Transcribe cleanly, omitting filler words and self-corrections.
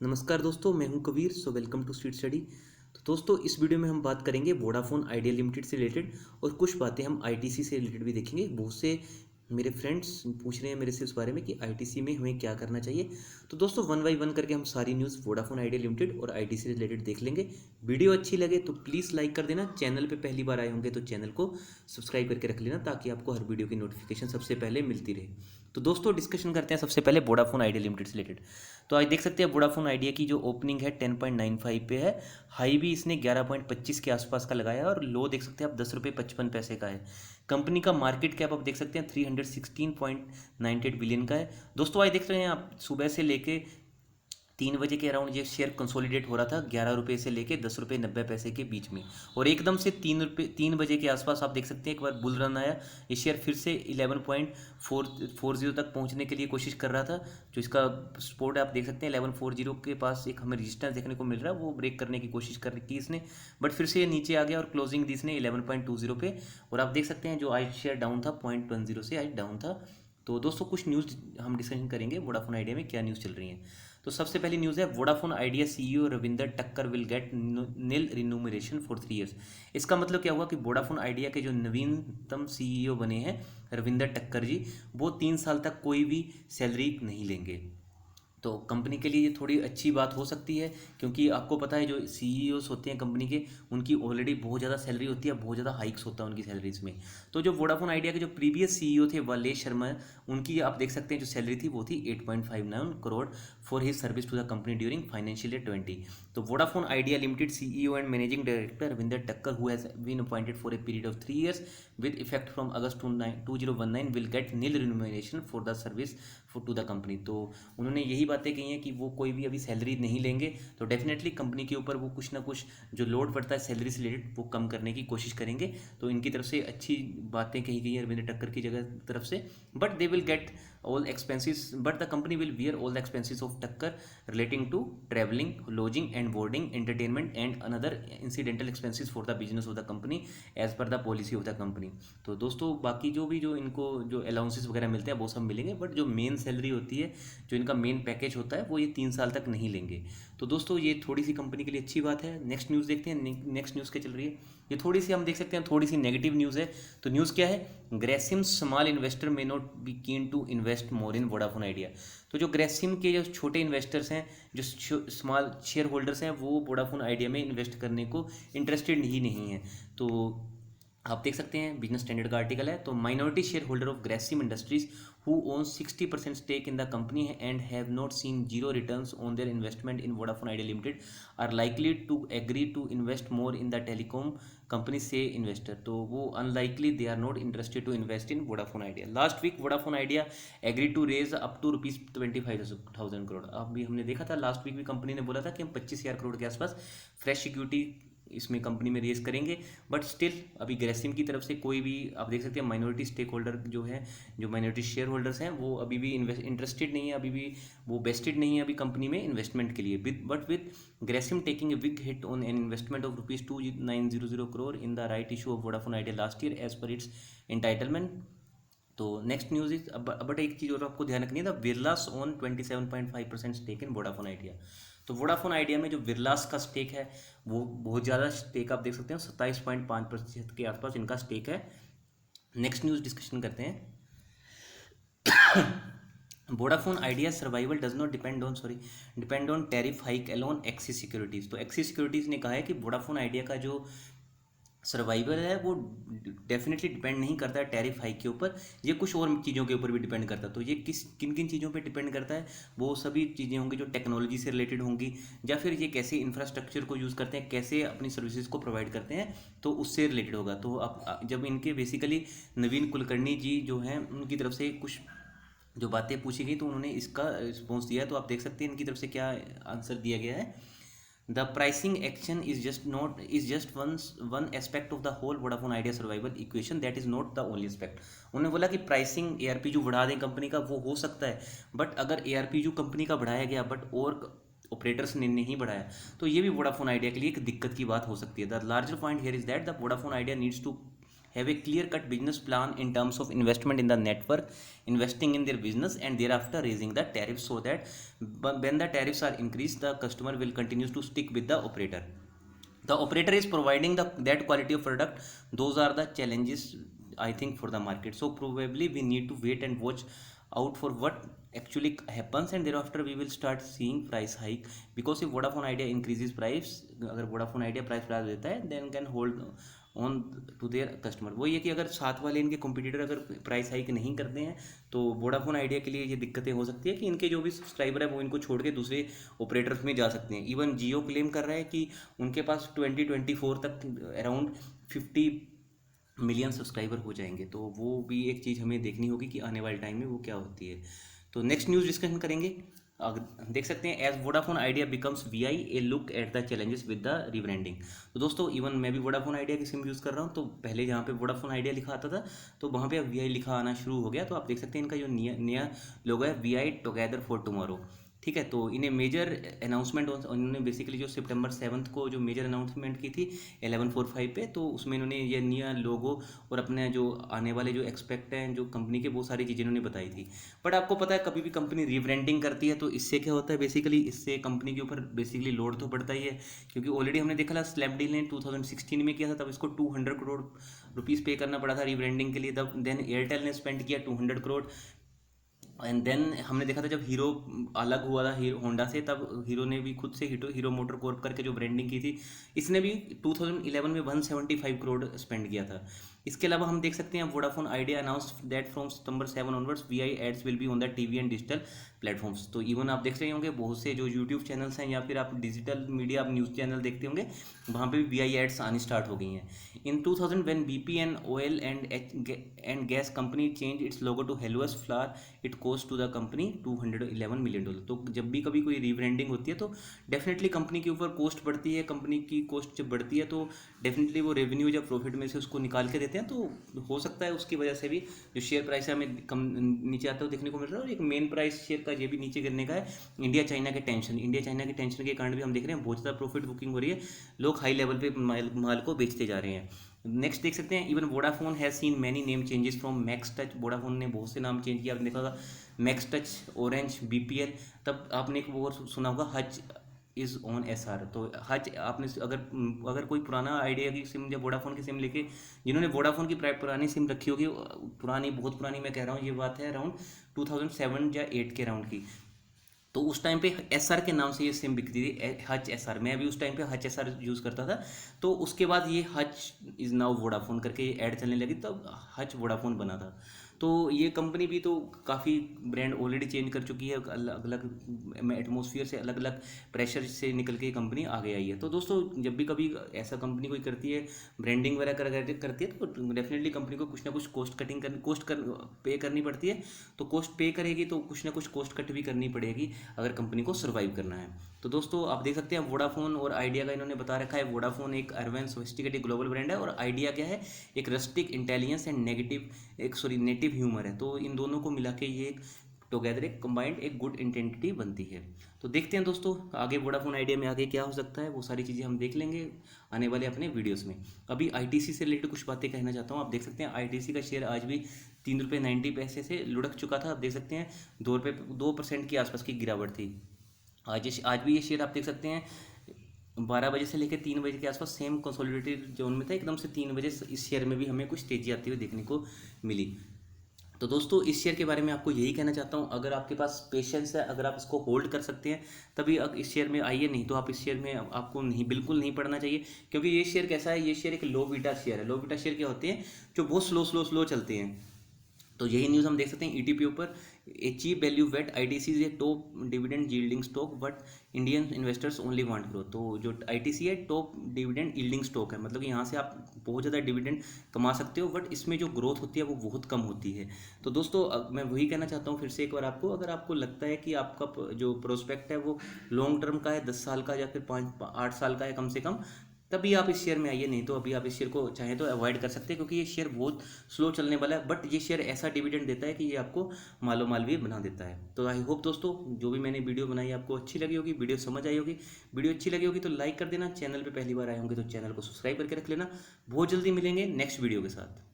नमस्कार दोस्तों, मैं हूं Kabir. Welcome to street study. तो दोस्तों, इस वीडियो में हम बात करेंगे वोडाफोन आइडिया लिमिटेड से रिलेटेड, और कुछ बातें हम आईटीसी से रिलेटेड भी देखेंगे। बहुत से मेरे फ्रेंड्स पूछ रहे हैं मेरे से इस बारे में कि आईटीसी में हमें क्या करना चाहिए। तो दोस्तों, वन बाई वन करके हम सारी न्यूज़ वोडाफोन आइडिया लिमिटेड और आईटीसी से रिलेटेड देख लेंगे। वीडियो अच्छी लगे तो प्लीज़ लाइक कर देना। चैनल पे पहली बार आए होंगे तो चैनल को सब्सक्राइब करके रख लेना, ताकि आपको हर वीडियो की नोटिफिकेशन सबसे पहले मिलती रहे। तो दोस्तों, डिस्कशन करते हैं सबसे पहले वोडाफोन आइडिया लिमिटेड से रिलेटेड। तो आज देख सकते हैं वोडाफोन आइडिया की जो ओपनिंग है 10.95 पे है। हाई भी इसने 11.25 के आसपास का लगाया है, और लो देख सकते हैं आप 10 रुपये 55 पैसे का है। कंपनी का मार्केट कैप आप देख सकते हैं 316.98 बिलियन का है। दोस्तों, आज देख रहे हैं आप सुबह से लेके 3 बजे के अराउंड ये शेयर कंसोलिडेट हो रहा था 11 रुपये से लेके 10 रुपये 90 पैसे के बीच में, और एकदम से 3 बजे के आसपास आप देख सकते हैं एक बार बुल रन आया। ये शेयर फिर से 11.440 तक पहुंचने के लिए कोशिश कर रहा था। जो इसका सपोर्ट आप देख सकते हैं 1140 के पास एक हमें रेजिस्टेंस देखने को मिल रहा है, वो ब्रेक करने की कोशिश कर की इसने, बट फिर से ये नीचे आ गया और क्लोजिंग दी इसने 11.20 पे। और आप देख सकते हैं जो आज शेयर डाउन था 0.10 से आज डाउन था। तो दोस्तों, कुछ न्यूज़ हम डिस्कशन करेंगे वोडाफोन आइडिया में क्या न्यूज़ चल रही है। तो सबसे पहली न्यूज़ है Vodafone idea CEO Ravinder Takkar will get nil remuneration for 3 years. इसका मतलब क्या हुआ कि वोडाफोन आइडिया के जो नवीनतम सीईओ बने हैं रविंदर टक्कर जी, वो 3 साल तक कोई भी सैलरी नहीं लेंगे। तो कंपनी के लिए ये थोड़ी अच्छी बात हो सकती है, क्योंकि आपको पता है जो सीईओस होते हैं कंपनी के, उनकी ऑलरेडी बहुत ज़्यादा सैलरी होती है, बहुत ज़्यादा हाइक्स होता है उनकी सैलरीज में। तो जो वोडाफोन आइडिया के जो प्रीवियस सीईओ थे वलेश शर्मा, उनकी आप देख सकते हैं जो सैलरी थी वो थी 8.59 crore for his service to the company during financial year 20। तो Vodafone Idea Limited CEO and managing director Ravinder Takkar, who has been appointed for a period of 3 years with effect from August 2019 will get nil remuneration for the service to the company. तो उन्होंने यही बातें कही हैं कि वो कोई भी अभी सैलरी नहीं लेंगे। तो डेफिनेटली कंपनी के ऊपर वो कुछ ना कुछ जो लोड पड़ता है सैलरी से रिलेटेड वो कम करने की कोशिश करेंगे। तो इनकी तरफ से अच्छी बातें कही गई हैं रविंद्र टक्कर की जगह तरफ से। But they will get all expenses, but the company will bear all the expenses of Takkar relating to traveling, lodging and boarding, entertainment and another incidental expenses for the business of the company as per the policy of the company। तो दोस्तों, बाकी जो इनको जो allowances वगैरह मिलते हैं वो सब मिलेंगे, बट जो मेन सैलरी होती है, जो इनका मेन पैकेज होता है, वो ये 3 साल तक नहीं लेंगे। तो दोस्तों, ये थोड़ी सी कंपनी के लिए अच्छी बात है। नेक्स्ट न्यूज़ देखते हैं। नेक्स्ट न्यूज़ क्या चल रही है, ये थोड़ी सी हम देख सकते हैं थोड़ी सी नेगेटिव न्यूज़ है। तो न्यूज़ क्या है, Grasim small investor may not be keen to invest more in Vodafone Idea. तो जो ग्रेसिम के जो छोटे इन्वेस्टर्स हैं, जो स्मॉल शेयर होल्डर्स हैं, वो वोडाफोन आइडिया में इन्वेस्ट करने को इंटरेस्टेड ही नहीं है। तो आप देख सकते हैं बिजनेस स्टैंडर्ड का आर्टिकल है। तो minority share holder of Grasim industries who owns 60% stake in the company and have not seen zero returns on their investment in Vodafone Idea Limited are likely to agree to invest more in the telecom company, say investor। तो वो unlikely, they are not interested to invest in Vodafone Idea। Last week Vodafone Idea agreed to raise up to rupees 25,000 crore. अभी हमने देखा था last week भी company ने बोला था कि हम 25,000 करोड़ के आसपास फ्रेश सिक्योरिटी इसमें कंपनी में रेस करेंगे। बट स्टिल अभी ग्रेसिम की तरफ से कोई भी आप देख सकते हैं माइनॉरिटी स्टेक होल्डर जो है, जो माइनॉरिटी शेयर होल्डर्स हैं, वो अभी भी इंटरेस्टेड नहीं है, अभी भी वो बेस्टेड नहीं है अभी कंपनी में इन्वेस्टमेंट के लिए। With Grasim taking a big hit on an investment of ₹2900 crore in the right issue of Vodafone Idea last year as per its entitlement. तो नेक्स्ट न्यूज़ इज, बट एक चीज़ और आपको ध्यान रखनी है, the Birlas own 27.5% stake in Vodafone Idea. तो Vodafone Idea में जो विरलास का स्टेक है वो बहुत ज़्यादा स्टेक आप देख सकते हैं, 27.5% के आसपास इनका स्टेक है। नेक्स्ट न्यूज़ डिस्कशन करते हैं। Vodafone idea survival does not depend on tariff hike alone axis securities. तो एक्सिस सिक्योरिटीज़ ने कहा है कि वोडाफोन आइडिया का जो सर्वाइवल है वो डेफिनेटली डिपेंड नहीं करता है टैरिफ हाइक के ऊपर, ये कुछ और चीज़ों के ऊपर भी डिपेंड करता है। तो ये किन किन चीज़ों पे डिपेंड करता है, वो सभी चीज़ें होंगी जो टेक्नोलॉजी से रिलेटेड होंगी, या फिर ये कैसे इंफ्रास्ट्रक्चर को यूज़ करते हैं, कैसे अपनी सर्विसेज को प्रोवाइड करते हैं, तो उससे रिलेटेड होगा। तो अब जब इनके बेसिकली नवीन कुलकर्णी जी जो हैं उनकी तरफ से कुछ जो बातें पूछी गई तो उन्होंने इसका रिस्पॉन्स दिया। तो आप देख सकते हैं इनकी तरफ से क्या आंसर दिया गया है। The pricing action is just one aspect of the whole Vodafone Idea survival equation, that is not the only aspect। उन्होंने बोला कि प्राइसिंग ARP जो बढ़ा दें कंपनी का वो हो सकता है, बट अगर ARP जो कंपनी का बढ़ाया गया बट और ऑपरेटर्स ने नहीं बढ़ाया तो ये भी वोडाफोन आइडिया के लिए एक दिक्कत की बात हो सकती है। The larger point here is that the Vodafone Idea needs to have a clear cut business plan in terms of investment in the network, investing in their business, and thereafter raising the tariffs, so that when the tariffs are increased, the customer will continue to stick with the operator. The operator is providing that quality of product. Those are the challenges, I think, for the market. So probably we need to wait and watch out for what actually happens, and thereafter we will start seeing price hike. Because if Vodafone Idea increases price, अगर Vodafone Idea price बढ़ा देता है, then can hold on to their customer. वही है कि अगर साथ वाले इनके कॉम्पिटिटर अगर प्राइस हाइक नहीं करते हैं, तो वोडाफोन आइडिया के लिए ये दिक्कतें हो सकती है कि इनके जो भी सब्सक्राइबर है वो इनको छोड़ के दूसरे ऑपरेटर्स में जा सकते हैं। इवन जियो क्लेम कर रहा है कि उनके पास 2024 तक अराउंड 50 मिलियन सब्सक्राइबर हो जाएंगे। तो वो भी एक चीज़ हमें देखनी होगी कि आने वाले टाइम में वो क्या होती है। तो नेक्स्ट न्यूज़ डिस्कशन करेंगे। देख सकते हैं, as Vodafone Idea becomes Vi, a look at the challenges with the rebranding. तो दोस्तों इवन मैं भी वोडाफोन आइडिया की सिम यूज़ कर रहा हूँ। तो पहले जहाँ पे वोडाफोन आइडिया लिखा आता था, तो वहाँ पे अब वीआई लिखा आना शुरू हो गया। तो आप देख सकते हैं इनका जो नया लोगो है, वीआई टुगेदर फॉर टुमारो। ठीक है, तो इन्हें मेजर अनाउंसमेंट उन्होंने बेसिकली जो सितंबर 7 को जो मेजर अनाउंसमेंट की थी 11/4/5 पे, तो उसमें इन्होंने ये नया लोगो और अपने जो आने वाले जो एक्सपेक्ट हैं जो कंपनी के, वो सारी चीज़ें इन्होंने बताई थी। बट आपको पता है कभी भी कंपनी रीब्रांडिंग करती है तो इससे क्या होता है, बेसिकली इससे कंपनी के ऊपर बेसिकली लोड तो पड़ता ही है। क्योंकि ऑलरेडी हमने देखा था स्नैपडील ने 2016 में किया था, तब इसको 200 करोड़ रुपीज़ पे करना पड़ा था रीब्रांडिंग के लिए। तब देन एयरटेल ने स्पेंड किया 200 करोड़। एंड देन हमने देखा था जब हीरो अलग हुआ था हीरो होंडा से, तब हीरो ने भी खुद से हीरो मोटर कॉर्प करके जो ब्रांडिंग की थी, इसने भी 2011 में 175 करोड़ स्पेंड किया था। इसके अलावा हम देख सकते हैं Vodafone Idea announce that from September 7 onwards Vi ads will be on the TV and digital platforms. तो इवन आप देख रहे होंगे बहुत से जो यूट्यूब चैनल्स हैं या फिर आप डिजिटल मीडिया आप न्यूज़ चैनल देखते होंगे, वहाँ पे भी वीआई एड्स आनी स्टार्ट हो गई हैं। In 2000 when BP and oil and gas company change its logo to Helios flower, it cost to the company $211 million. तो जब भी कभी कोई रीब्रांडिंग होती है तो डेफिनेटली कंपनी के ऊपर कॉस्ट बढ़ती है। कंपनी की कॉस्ट जब बढ़ती है तो डेफिनेटली वो रेवेन्यू जब प्रॉफिट में से उसको निकाल के देते हैं, तो हो सकता है उसकी वजह से भी जो शेयर प्राइस है हमें कम नीचे आता हुआ देखने को मिल रहा है। और एक मेन प्राइस शेयर का ये भी नीचे गिरने का है, इंडिया चाइना के टेंशन के कारण भी हम देख रहे हैं बहुत ज़्यादा प्रॉफिट बुकिंग हो रही है, लोग हाई लेवल पे माल को बेचते जा रहे हैं। नेक्स्ट देख सकते हैं, even Vodafone has seen many name changes from max touch. Vodafone ने बहुत से नाम चेंज किया, आपने देखा होगा मैक्स टच, ऑरेंज, बीपीएल। तब आपने एक वो सुना होगा हज इज़ ऑन एसआर। तो हज आपने अगर कोई पुराना आइडिया की सिम या वोडाफोन की सिम लेके, जिन्होंने वोडाफोन की पुरानी सिम रखी होगी, पुरानी बहुत पुरानी मैं कह रहा हूँ, ये बात है अराउंड 2007 या 8 के अराउंड की, तो उस टाइम पे एसआर के नाम से ये सिम बिकती थी, हच एसआर। मैं भी उस टाइम पे हच एसआर यूज़ करता था। तो उसके बाद ये हच इज़ नाउ वोडाफोन करके ये ऐड चलने लगी, तब हच वोडाफोन बना था। तो ये कंपनी भी तो काफ़ी ब्रांड ऑलरेडी चेंज कर चुकी है, अलग अलग एटमोसफियर से, अलग अलग प्रेशर से निकल के कंपनी आगे आई है। तो दोस्तों जब भी कभी ऐसा कंपनी कोई करती है, ब्रांडिंग वगैरह करती है, तो डेफिनेटली कंपनी को कुछ ना कुछ कॉस्ट पे करनी पड़ती है। तो कॉस्ट पे करेगी तो कुछ ना कुछ कॉस्ट कट भी करनी पड़ेगी अगर कंपनी को सर्वाइव करना है। तो दोस्तों आप देख सकते हैं वोडाफोन और आइडिया का इन्होंने बता रखा है। वोडाफोन एक अर्बन सोफिस्टिकेटेड ग्लोबल ब्रांड है, और आइडिया क्या है, एक rustic intelligence and native humour है। तो इन दोनों को मिला के ये एक टुगेदर एक कंबाइंड एक गुड इंटेंटिटी बनती है। तो देखते हैं दोस्तों आगे वोडाफोन आइडिया में आगे क्या हो सकता है, वो सारी चीज़ें हम देख लेंगे आने वाले अपने वीडियोस में। अभी आईटीसी से रिलेटेड कुछ बातें कहना चाहता हूँ। आप देख सकते हैं आईटीसी का शेयर आज भी ₹3.90 से लुढ़क चुका था। आप देख सकते हैं 2% के आसपास की गिरावट थी। आज भी ये शेयर आप देख सकते हैं 12 बजे से लेकर 3 बजे के आसपास सेम कंसोलिडेटेड जोन में था। एकदम से 3 बजे इस शेयर में भी हमें कुछ तेज़ी आती हुई देखने को मिली। तो दोस्तों इस शेयर के बारे में आपको यही कहना चाहता हूँ, अगर आपके पास पेशेंस है, अगर आप इसको होल्ड कर सकते हैं, तभी इस शेयर में आइए। नहीं तो आप इस शेयर में आपको बिल्कुल नहीं पढ़ना चाहिए। क्योंकि ये शेयर कैसा है, ये शेयर एक लो बीटा शेयर है। लो बीटा शेयर क्या होते हैं, जो बहुत स्लो चलते हैं। तो यही न्यूज़ हम देख सकते हैं ईटीपी ऊपर, a cheap value wait ITC is a top dividend yielding stock but Indian investors only want growth. तो जो आईटीसी है टॉप डिविडेंड यील्डिंग स्टॉक है, मतलब कि यहाँ से आप बहुत ज़्यादा डिविडेंड कमा सकते हो, बट इसमें जो ग्रोथ होती है वो बहुत कम होती है। तो दोस्तों मैं वही कहना चाहता हूँ फिर से एक बार आपको, अगर आपको लगता है कि आपका जो प्रोस्पेक्ट है वो लॉन्ग टर्म का है, 10 साल का या फिर 5-8 साल का है कम से कम, तभी आप इस शेयर में आइए, नहीं तो अभी आप इस शेयर को चाहें तो अवॉइड कर सकते हैं, क्योंकि ये शेयर बहुत स्लो चलने वाला है, बट ये शेयर ऐसा डिविडेंड देता है कि ये आपको मालो माल भी बना देता है। तो आई होप दोस्तों जो भी मैंने वीडियो बनाई आपको अच्छी लगी होगी, वीडियो समझ आई होगी। वीडियो अच्छी लगी होगी तो लाइक कर देना, चैनल पर पहली बार आए होंगे तो चैनल को सब्सक्राइब करके रख लेना। बहुत जल्दी मिलेंगे नेक्स्ट वीडियो के साथ।